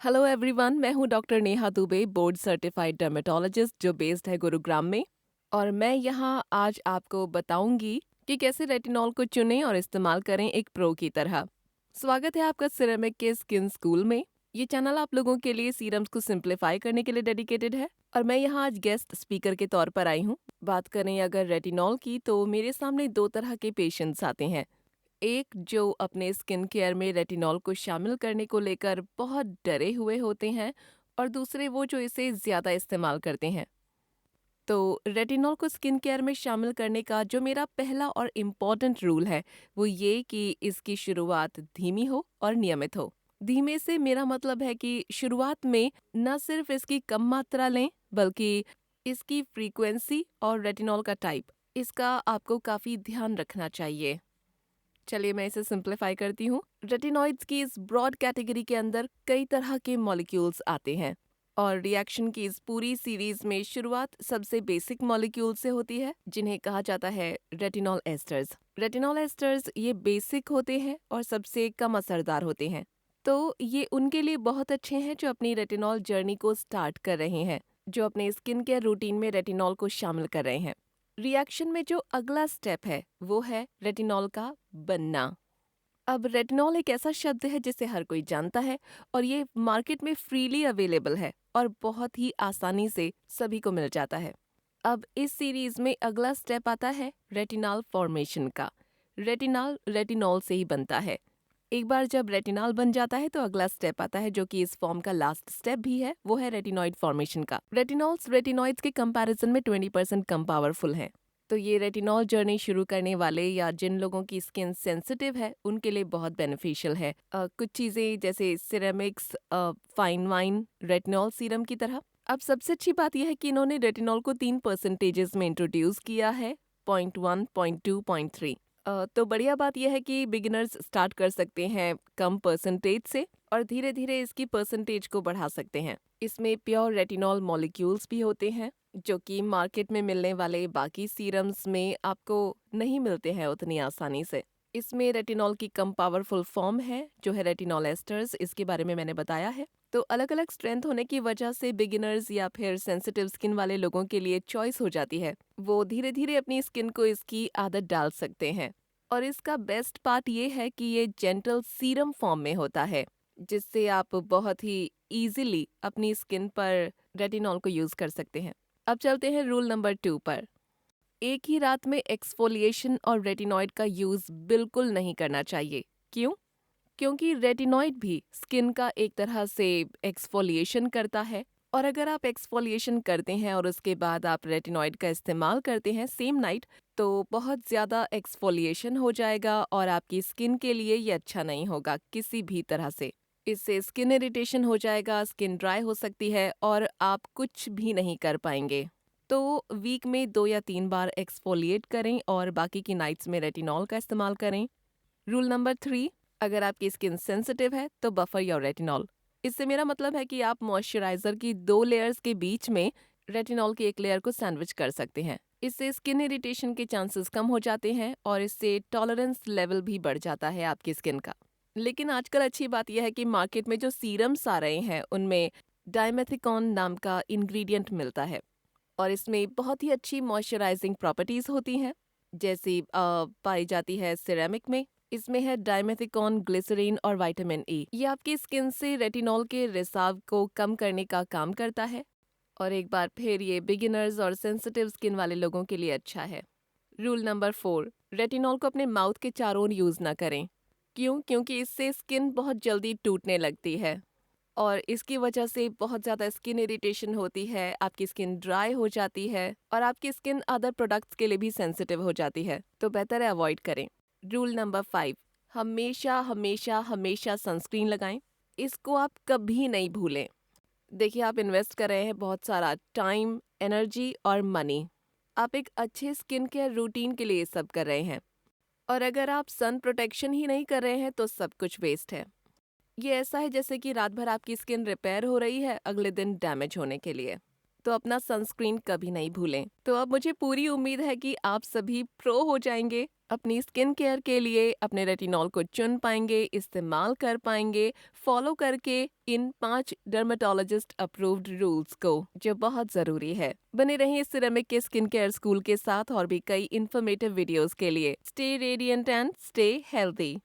Hello everyone, मैं हूं doctor Neha Dubey, board certified dermatologist जो बेस्ड है गुरुग्राम में। और मैं यहां आज आपको बताऊंगी कि कैसे रेटिनॉल को चुनें और इस्तेमाल करें एक प्रो की तरह। स्वागत है आपका सिरेमिक के स्किन स्कूल में। ये चैनल आप लोगों के लिए सीरम्स को सिंप्लीफाई करने के लिए डेडिकेटेड है और मैं यहाँ आज गेस्ट स्पीकर के तौर पर आई हूँ। बात करें अगर रेटिनॉल की, तो मेरे सामने दो तरह के पेशेंट्स आते हैं। एक जो अपने स्किन केयर में रेटिनॉल को शामिल करने को लेकर बहुत डरे हुए होते हैं और दूसरे वो जो इसे ज़्यादा इस्तेमाल करते हैं। तो रेटिनॉल को स्किन केयर में शामिल करने का जो मेरा पहला और इम्पॉर्टेंट रूल है वो ये कि इसकी शुरुआत धीमी हो और नियमित हो। धीमे से मेरा मतलब है कि शुरुआत में न सिर्फ इसकी कम मात्रा लें बल्कि इसकी फ्रीक्वेंसी और रेटिनॉल का टाइप, इसका आपको काफ़ी ध्यान रखना चाहिए। चलिए मैं इसे सिंप्लीफाई करती हूँ। रेटिनॉइड्स की इस ब्रॉड कैटेगरी के अंदर कई तरह के मॉलिक्यूल्स आते हैं और रिएक्शन की इस पूरी सीरीज में शुरुआत सबसे बेसिक मॉलिक्यूल से होती है जिन्हें कहा जाता है रेटिनॉल एस्टर्स। रेटिनॉल एस्टर्स ये बेसिक होते हैं और सबसे कम असरदार होते हैं। तो ये उनके लिए बहुत अच्छे हैं जो अपनी रेटिनॉल जर्नी को स्टार्ट कर रहे हैं, जो अपने स्किन केयर रूटीन में रेटिनॉल को शामिल कर रहे हैं। रिएक्शन में जो अगला स्टेप है वो है रेटिनॉल का बनना। अब रेटिनॉल एक ऐसा शब्द है जिसे हर कोई जानता है और ये मार्केट में फ्रीली अवेलेबल है और बहुत ही आसानी से सभी को मिल जाता है। अब इस सीरीज में अगला स्टेप आता है रेटिनॉल फॉर्मेशन का। रेटिनॉल रेटिनॉल से ही बनता है। एक बार जब रेटिनॉल बन जाता है तो अगला स्टेप आता है जो कि इस फॉर्म का लास्ट स्टेप भी है, वो है रेटिनॉइड फॉर्मेशन का। रेटिनॉल्स रेटिनॉइड्स के कंपैरिजन में 20% कम पावरफुल हैं। तो ये रेटिनॉल जर्नी शुरू करने वाले या जिन लोगों की स्किन सेंसिटिव है उनके लिए बहुत बेनिफिशियल है। कुछ चीज़ें जैसे ceramics, fine wine, retinol serum की तरह। अब सबसे अच्छी बात यह है कि इन्होंने रेटिनॉल को 3% में इंट्रोड्यूस किया है, 0.1, 0.2, 0.3। तो बढ़िया बात यह है कि बिगिनर्स स्टार्ट कर सकते हैं कम परसेंटेज से और धीरे धीरे इसकी परसेंटेज को बढ़ा सकते हैं। इसमें प्योर रेटिनॉल मॉलिक्यूल्स भी होते हैं जो कि मार्केट में मिलने वाले बाकी सीरम्स में आपको नहीं मिलते हैं उतनी आसानी से। इसमें रेटिनॉल की कम पावरफुल फॉर्म है जो है रेटिनॉल एस्टर्स, इसके बारे में मैंने बताया है। तो अलग अलग स्ट्रेंथ होने की वजह से बिगिनर्स या फिर सेंसिटिव स्किन वाले लोगों के लिए चॉइस हो जाती है। वो धीरे धीरे अपनी स्किन को इसकी आदत डाल सकते हैं। और इसका बेस्ट पार्ट ये है कि ये जेंटल सीरम फॉर्म में होता है जिससे आप बहुत ही इजीली अपनी स्किन पर रेटिनॉल को यूज़ कर सकते हैं। अब चलते हैं रूल नंबर 2 पर। एक ही रात में एक्सफोलिएशन और रेटिनॉइड का यूज़ बिल्कुल नहीं करना चाहिए। क्यों? क्योंकि रेटिनॉइड भी स्किन का एक तरह से एक्सफोलिएशन करता है और अगर आप एक्सफोलिएशन करते हैं और उसके बाद आप रेटिनॉइड का इस्तेमाल करते हैं सेम नाइट, तो बहुत ज़्यादा एक्सफोलिएशन हो जाएगा और आपकी स्किन के लिए ये अच्छा नहीं होगा किसी भी तरह से। इससे स्किन इरिटेशन हो जाएगा, स्किन ड्राई हो सकती है और आप कुछ भी नहीं कर पाएंगे। तो वीक में 2 या 3 बार एक्सफोलिएट करें और बाकी की नाइट्स में रेटिनॉल का इस्तेमाल करें। रूल नंबर 3, अगर आपकी स्किन सेंसिटिव है तो बफर योर रेटिनॉल। इससे मेरा मतलब है कि आप मॉइस्चराइजर की 2 लेयर्स के बीच में रेटिनॉल की एक लेयर को सैंडविच कर सकते हैं। इससे स्किन इरिटेशन के चांसेस कम हो जाते हैं और इससे टॉलरेंस लेवल भी बढ़ जाता है आपकी स्किन का। लेकिन आजकल अच्छी बात यह है कि मार्केट में जो सीरम्स आ रहे हैं उनमें डाइमेथिकॉन नाम का इंग्रेडिएंट मिलता है और इसमें बहुत ही अच्छी मॉइस्चराइजिंग प्रॉपर्टीज होती हैं जैसी पाई जाती है सिरेमिक में। इसमें है डाइमेथिकॉन, ग्लिसरीन और विटामिन ई। ये आपकी स्किन से रेटिनॉल के रिसाव को कम करने का काम करता है और एक बार फिर ये बिगिनर्स और सेंसिटिव स्किन वाले लोगों के लिए अच्छा है। रूल नंबर 4, रेटिनॉल को अपने माउथ के चारों ओर यूज़ ना करें। क्यों? क्योंकि इससे स्किन बहुत जल्दी टूटने लगती है और इसकी वजह से बहुत ज़्यादा स्किन इरिटेशन होती है, आपकी स्किन ड्राई हो जाती है और आपकी स्किन अदर प्रोडक्ट्स के लिए भी सेंसिटिव हो जाती है, तो बेहतर है अवॉइड करें। रूल नंबर 5, हमेशा हमेशा हमेशा सनस्क्रीन लगाएं। इसको आप कभी नहीं भूलें। देखिए, आप इन्वेस्ट कर रहे हैं बहुत सारा टाइम, एनर्जी और मनी। आप एक अच्छे स्किन केयर रूटीन के लिए ये सब कर रहे हैं और अगर आप सन प्रोटेक्शन ही नहीं कर रहे हैं तो सब कुछ वेस्ट है। ये ऐसा है जैसे कि रात भर आपकी स्किन रिपेयर हो रही है अगले दिन डैमेज होने के लिए। तो अपना सनस्क्रीन कभी नहीं भूलें। तो अब मुझे पूरी उम्मीद है कि आप सभी प्रो हो जाएंगे अपनी स्किन केयर के लिए अपने रेटिनॉल को चुन पाएंगे, इस्तेमाल कर पाएंगे, फॉलो करके इन 5 डर्मेटोलॉजिस्ट अप्रूव्ड रूल्स को, जो बहुत ज़रूरी है। बने रहिए सिरेमिक के स्किन केयर स्कूल के साथ और भी कई इन्फॉर्मेटिव वीडियोस के लिए। Stay radiant and stay healthy.